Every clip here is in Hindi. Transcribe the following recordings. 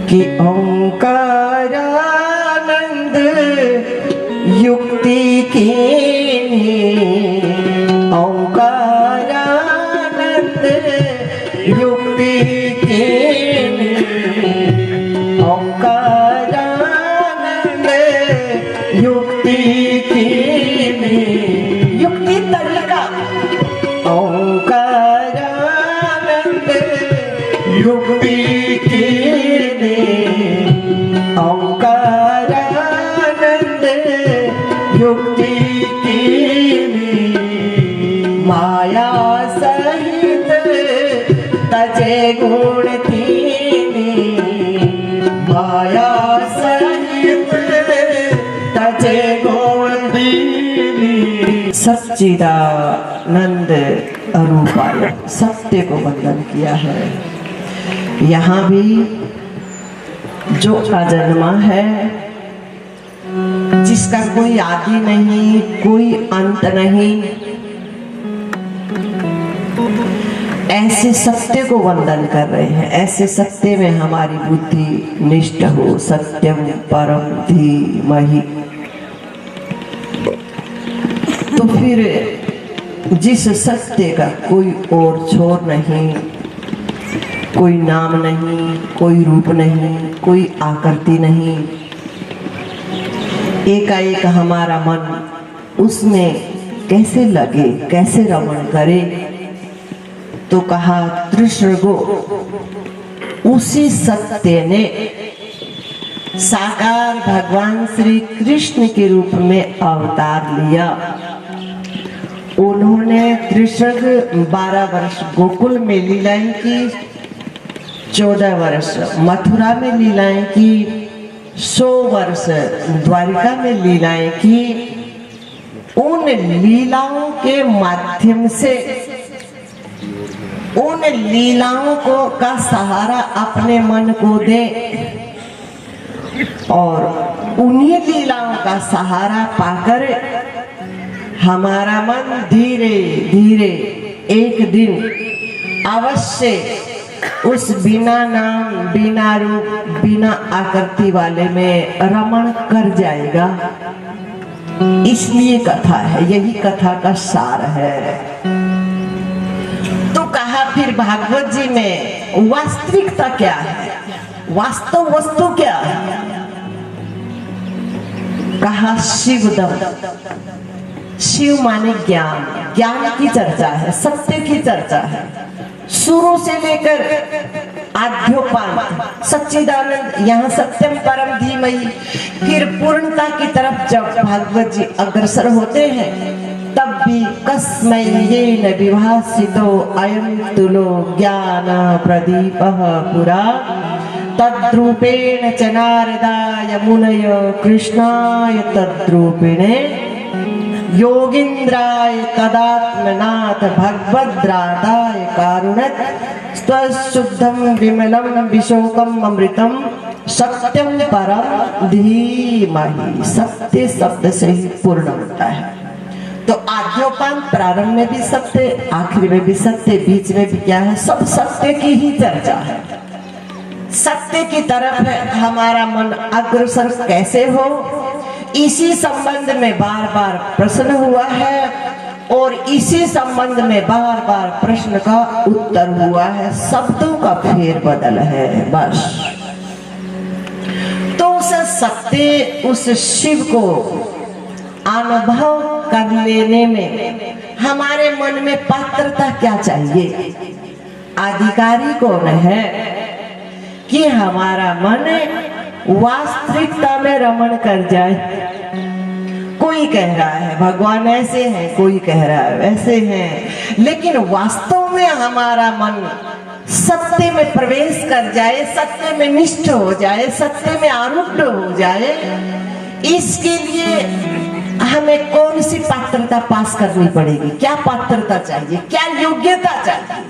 कि ओंकारानंद युक्ति की ओंकारानंद युक्ति की ओंकारानंद युक्ति की युक्ति तरीका ओंकारानंद युक्ति की ओंकारानंद युक्ति की माया सहित तजे गुण तीनी माया सहित तजे गुण तीनी सच्चिदानंद अरूपाय सत्य को वंदन किया है। यहाँ भी जो अजन्मा है, जिसका कोई आदि नहीं, कोई अंत नहीं, ऐसे सत्य को वंदन कर रहे हैं। ऐसे सत्य में हमारी बुद्धि निष्ठ हो। सत्यम परम धीमहि। तो फिर जिस सत्य का कोई और छोर नहीं, कोई नाम नहीं, कोई रूप नहीं, कोई आकृति नहीं, एकाएक हमारा मन उसमें कैसे लगे, कैसे रमण करे, तो कहा कृष्ण को उसी सत्य ने साकार भगवान श्री कृष्ण के रूप में अवतार लिया। उन्होंने कृष्ण 12 वर्ष गोकुल में लीलाएं की, 14 वर्ष मथुरा में लीलाएं की, 100 वर्ष द्वारिका में लीलाएं की। उन लीलाओं के माध्यम से उन लीलाओं को का सहारा अपने मन को दे और उन्हीं लीलाओं का सहारा पाकर हमारा मन धीरे धीरे एक दिन अवश्य उस बिना नाम, बिना रूप, बिना आकृति वाले में रमण कर जाएगा। इसलिए कथा है, यही कथा का सार है। तो कहा फिर भागवत जी में वास्तविकता क्या है, वास्तव वस्तु क्या है? कहा शिवदम। शिव माने ज्ञान, ज्ञान की चर्चा है, सत्य की चर्चा है। शुरू से लेकर आद्योपांत सच्चिदानंद, यहाँ सत्यम परम धीमहि। फिर पूर्णता की तरफ जब भागवत जी अग्रसर होते हैं तब भी कस्मै येन विभासितो अयं तुलो ज्ञान प्रदीपः पुरा तद्रूपेण च नारदाय मुनयो कृष्णाय तद्रूपिणे योगीन्द्राय तदात्मनाथ भगवद्रादाय कारुणत स्वशुद्धं विमलं विशोकम् अमृतं सत्यम परम धीमहि। सत्य शब्द से ही पूर्ण होता है। तो आद्योपांत प्रारंभ में भी सत्य, आखिर में भी सत्य, बीच में भी क्या है, सब सत्य की ही चर्चा है। सत्य की तरफ हमारा मन अग्रसर कैसे हो, इसी संबंध में बार बार प्रश्न हुआ है और इसी संबंध में बार बार प्रश्न का उत्तर हुआ है। शब्दों का फेरबदल है बस। तो उस सत्य, उस शिव को अनुभव कर लेने में हमारे मन में पात्रता क्या चाहिए? अधिकारी कौन है कि हमारा मन वास्तविकता में रमण कर जाए? कोई कह रहा है भगवान ऐसे हैं, कोई कह रहा है वैसे हैं, लेकिन वास्तव में हमारा मन सत्य में प्रवेश कर जाए, सत्य में निष्ठ हो जाए, सत्य में आरूढ़ हो जाए, इसके लिए हमें कौन सी पात्रता पास करनी पड़ेगी? क्या पात्रता चाहिए, क्या योग्यता चाहिए?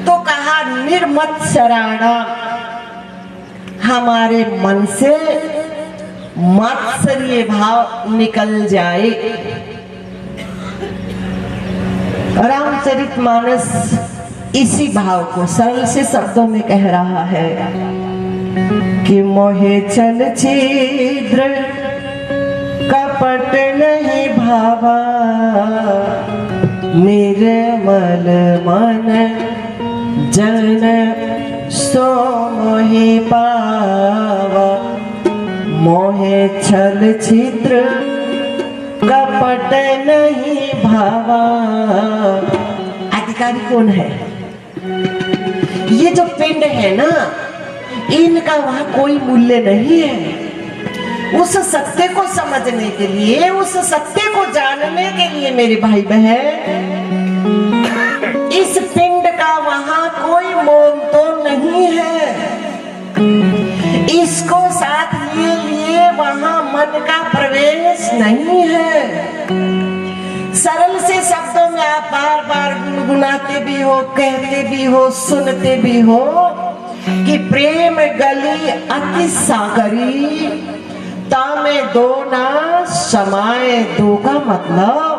तो कहा निर्मत्सराणा, हमारे मन से मात्सर्य भाव निकल जाए। रामचरितमानस इसी भाव को सरल से शब्दों में कह रहा है कि मोहे चल छिद्र कपट नहीं भावा, निर्मल मन जन सो मोहे पावा। मोहे छल छिद्र कपट नहीं भावा। अधिकारी कौन है? ये जो पिंड है ना, इनका वहां कोई मूल्य नहीं है। उस सत्य को समझने के लिए, उस सत्य को जानने के लिए मेरे भाई बहन, इस पिंड का वहां कोई मोल तो नहीं है। इसको साथ लिए वहां मन का प्रवेश नहीं है। सरल से शब्दों में आप बार बार गुनगुनाते भी हो, कहते भी हो, सुनते भी हो कि प्रेम गली अति सागरी, तामे दो ना समाए दो का मतलब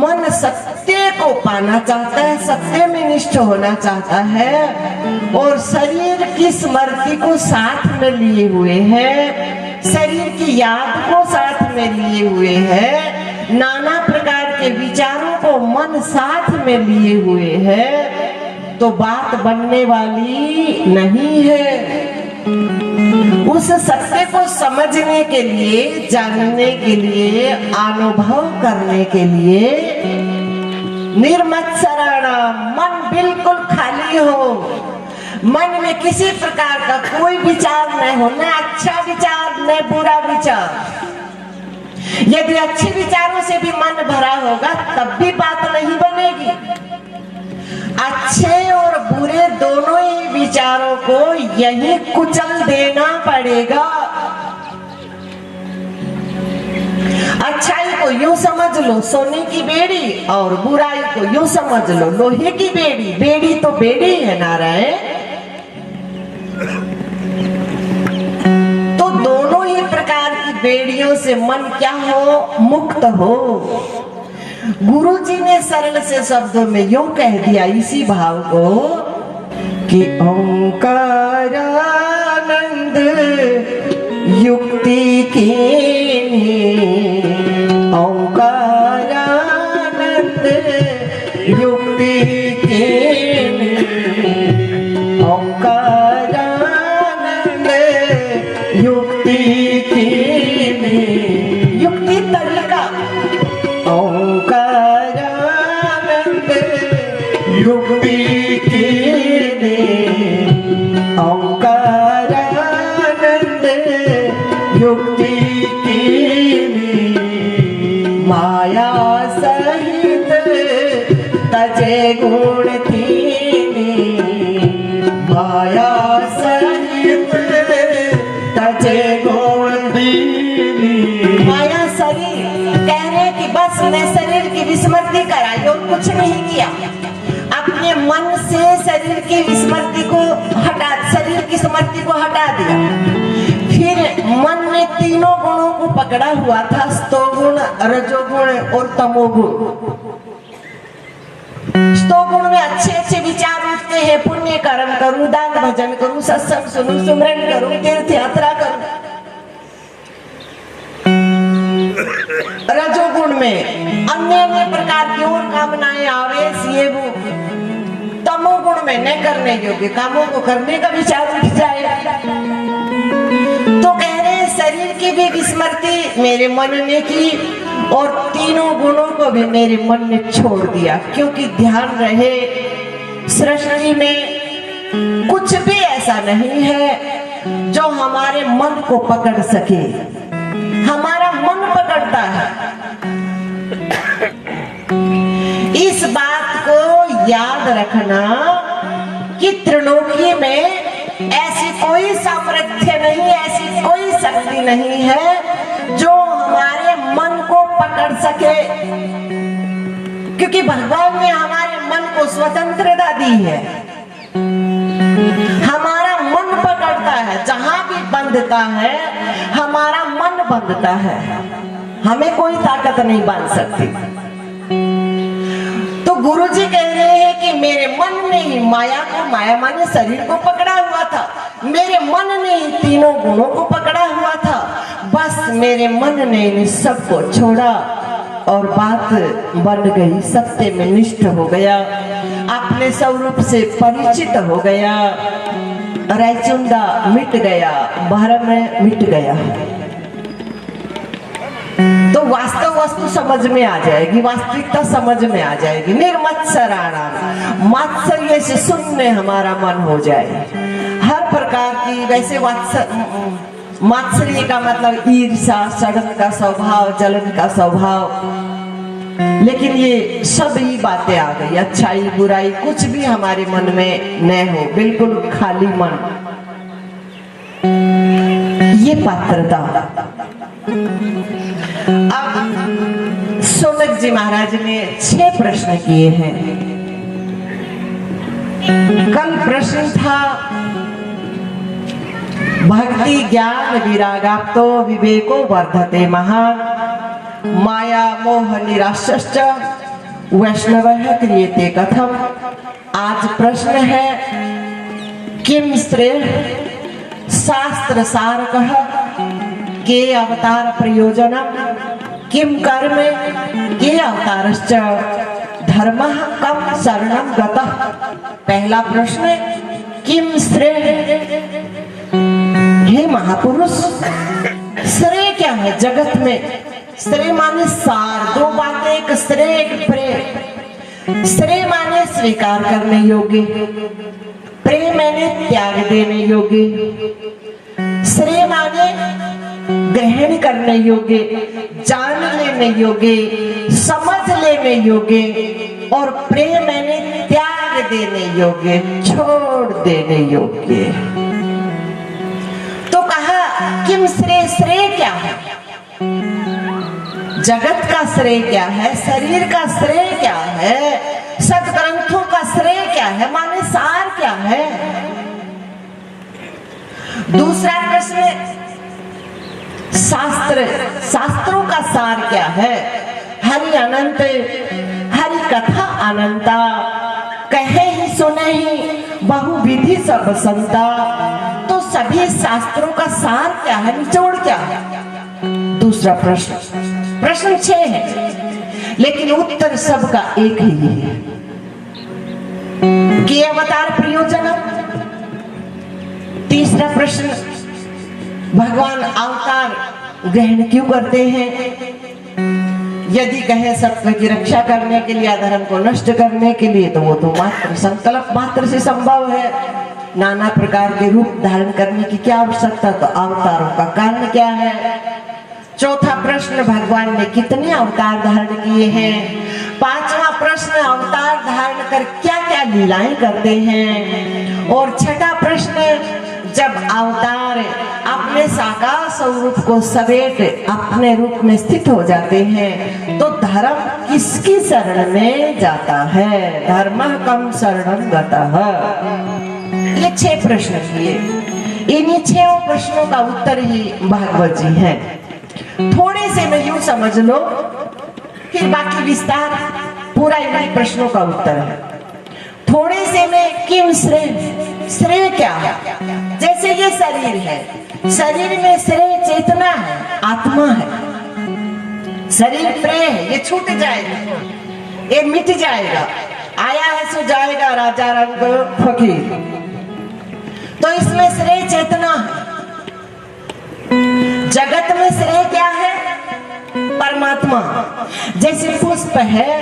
मन सत्य को पाना चाहता है, सत्य में निष्ठ होना चाहता है और शरीर की स्मृति को साथ में लिए हुए है, शरीर की याद को साथ में लिए हुए है, नाना प्रकार के विचारों को मन साथ में लिए हुए है, तो बात बनने वाली नहीं है। उस सत्य को समझने के लिए, जानने के लिए, अनुभव करने के लिए निर्मत्सराणा, मन बिल्कुल खाली हो, मन में किसी प्रकार का कोई विचार न हो, न अच्छा विचार न बुरा विचार। यदि अच्छे विचारों से भी मन भरा होगा तब भी बात नहीं बनेगी। अच्छे और बुरे दोनों ही विचारों को यही कुचल देना पड़ेगा। अच्छाई को यूं समझ लो सोने की बेड़ी, और बुराई को यूं समझ लो लोहे की बेड़ी। बेड़ी तो बेड़ी है नारायण। तो दोनों ही प्रकार की बेड़ियों से मन क्या हो? मुक्त हो। गुरु जी ने सरल से शब्दों में यूं कह दिया इसी भाव को कि ओंकारानंद युक्ति की, ओंकारानंद युक्ति की, ओंकारानंद युक्ति की, युक्ति तरीका, ओंकारानंद युक्ति की, ओंकारानंद युक्ति की, माया सहित तजे गुण थी, माया सहित तजे गुण थी। माया शरीर कह रहे कि बस मैं शरीर की विस्मृति कराई और कुछ नहीं किया। अपने मन से शरीर की विस्मृति को हटा, शरीर की स्मृति को हटा दिया। फिर मन में तीनों गुणों को पकड़ा हुआ था, स्तोगुण, रजोगुण और तमोगुण। स्तोगुण में अच्छे अच्छे विचार उठते हैं, पुण्य कर्म करूं, दान भजन करूं, सत्संग सुनूं, सुमरन करूं, तीर्थ यात्रा करूं। रजोगुण में अन्य अन्य प्रकार की और कामनाएं, आवेश, ये वो। तमोगुण में न करने योग्य कामों को करने का विचार उठ जाए। तो कह रहे शरीर की भी विस्मृति मेरे मन ने की और तीनों गुणों को भी मेरे मन ने छोड़ दिया, क्योंकि ध्यान रहे सृष्टि में कुछ भी ऐसा नहीं है जो हमारे मन को पकड़ सके। हमारा मन पकड़ता है। इस बात को याद रखना कि त्रिलोकी में ऐसी कोई सामर्थ्य नहीं, ऐसी कोई शक्ति नहीं है जो हमारे मन को पकड़ सके, क्योंकि भगवान ने हमारे मन को स्वतंत्रता दी है। हमारा मन पकड़ता है, जहां भी बंधता है हमारा मन बंधता है, हमें कोई ताकत नहीं बांध सकती। तो गुरुजी कह रहे हैं कि मेरे मन ने ही माया को, माया माने शरीर को पकड़ा हुआ था, मेरे मन ने ही तीनों गुणों को पकड़ा हुआ था। बस मेरे मन ने इन सबको छोड़ा और बात बन गई, सत्य में निष्ठ हो गया, अपने स्वरूप से परिचित हो गया, रायचुंदा मिट गया, भरम मिट गया। तो वास्तव वस्तु समझ में आ जाएगी, वास्तविकता समझ में आ जाएगी। निर्मत्सराणाम, मात्सर्य से शून्य हमारा मन हो जाए। हर प्रकार की, वैसे मात्सर्य का मतलब ईर्ष्या, सड़न का स्वभाव, जलन का स्वभाव, लेकिन ये सब ही बातें आ गई। अच्छाई बुराई कुछ भी हमारे मन में न हो, बिल्कुल खाली मन। ये पात्रता। अब सोनक जी महाराज ने 6 प्रश्न किए हैं। कल प्रश्न था भक्ति ज्ञान विरागाप्तो विवेको वर्धते महान, माया मोह निराश्च वैष्णवः क्रियते कथम। आज प्रश्न है किम श्रेय शास्त्र सारकः के अवतार प्रयोजनम किम कर्म के अवतारश्च धर्मः कम शरणं गतः। पहला प्रश्न किम श्रेय, हे महापुरुष श्रेय क्या है जगत में? श्रेय माने सार, 2 बातें, एक श्रेय एक प्रेम। श्रेय माने स्वीकार करने योग्य, प्रेम माने त्याग देने योग्य। श्रेय माने ग्रहण करने योग्य, जान लेने योग्य, समझ लेने योग्य, और प्रेम माने त्याग देने योग्य, छोड़ देने योग्य। तो कहा किम श्रेय, श्रेय क्या है? जगत का श्रेय क्या है? शरीर का श्रेय क्या है? सदग्रंथों का श्रेय क्या है? माने सार क्या है? दूसरा प्रश्न, शास्त्रों का सार क्या है? हरि अनंत, हरि कथा अनंता, कहे ही सुने ही बहुविधि सब संता। तो सभी शास्त्रों का सार क्या है, निचोड़ क्या है? दूसरा प्रश्न, प्रश्न 6 है, लेकिन उत्तर सबका एक ही है कि अवतार प्रयोजन। तीसरा प्रश्न, भगवान अवतार ग्रहण क्यों करते हैं? यदि कहे सत्व की रक्षा करने के लिए, अधर्म को नष्ट करने के लिए, तो वो तो मात्र संकल्प मात्र से संभव है। नाना प्रकार के रूप धारण करने की क्या आवश्यकता? तो अवतारों का कारण क्या है? चौथा प्रश्न, भगवान ने कितने अवतार धारण किए हैं? पांचवा प्रश्न, अवतार धारण कर क्या क्या लीलाएं करते हैं? और छठा प्रश्न, जब अवतार अपने साकार स्वरूप को समेट अपने रूप में स्थित हो जाते हैं, तो धर्म किसकी शरण में जाता है? धर्मः कम शरणं गतः। ये 6 प्रश्न किए। इन्हीं 6 प्रश्नों का उत्तर ही भागवत जी है। थोड़े से में यूं समझ लो, फिर बाकी विस्तार पूरा इन्हीं प्रश्नों का उत्तर है। थोड़े से में किम श्रेय, श्रेय क्या है? जैसे ये शरीर है, शरीर में श्रेय चेतना है, आत्मा है। शरीर प्रेय है, ये छूट जाएगा, ये मिट जाएगा, आया है सो जाएगा, राजा रंग फकीर। तो इसमें श्रेय चेतना है। जगत में श्रेय क्या है? परमात्मा। जैसे पुष्प है,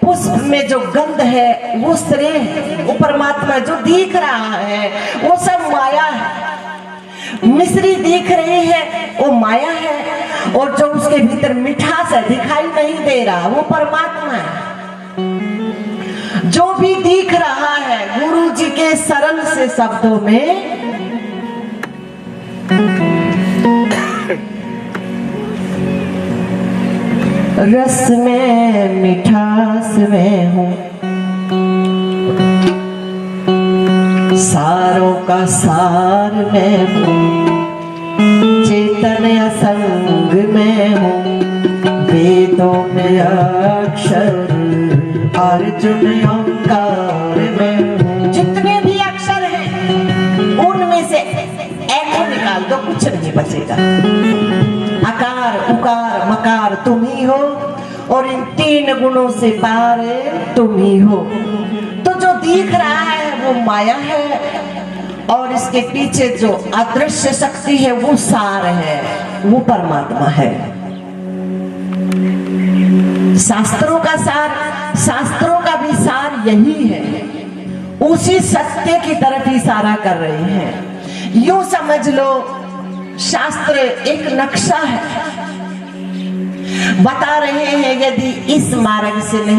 पुष्प में जो गंध है वो श्रेय है, वो परमात्मा। जो दिख रहा है वो सब माया है। मिश्री दिख रही है वो माया है, और जो उसके भीतर मिठास है दिखाई नहीं दे रहा वो परमात्मा है। जो भी दिख रहा है गुरु जी के सरल से शब्दों में रस में मिठास में हूँ, सारों का सार में हूँ, चेतन असंग में हूँ, वेदों में अक्षर अर्जुन ओंकार में हूँ। का। आकार उकार मकार तुम ही हो और इन 3 गुणों से पार तुम ही हो। तो जो दिख रहा है वो माया है और इसके पीछे जो अदृश्य शक्ति है वो सार है, वो परमात्मा है। शास्त्रों का सार, शास्त्रों का भी सार यही है, उसी सत्य की तरफ इशारा कर रहे हैं। यूं समझ लो शास्त्र एक नक्शा है, बता रहे हैं यदि इस मार्ग से नहीं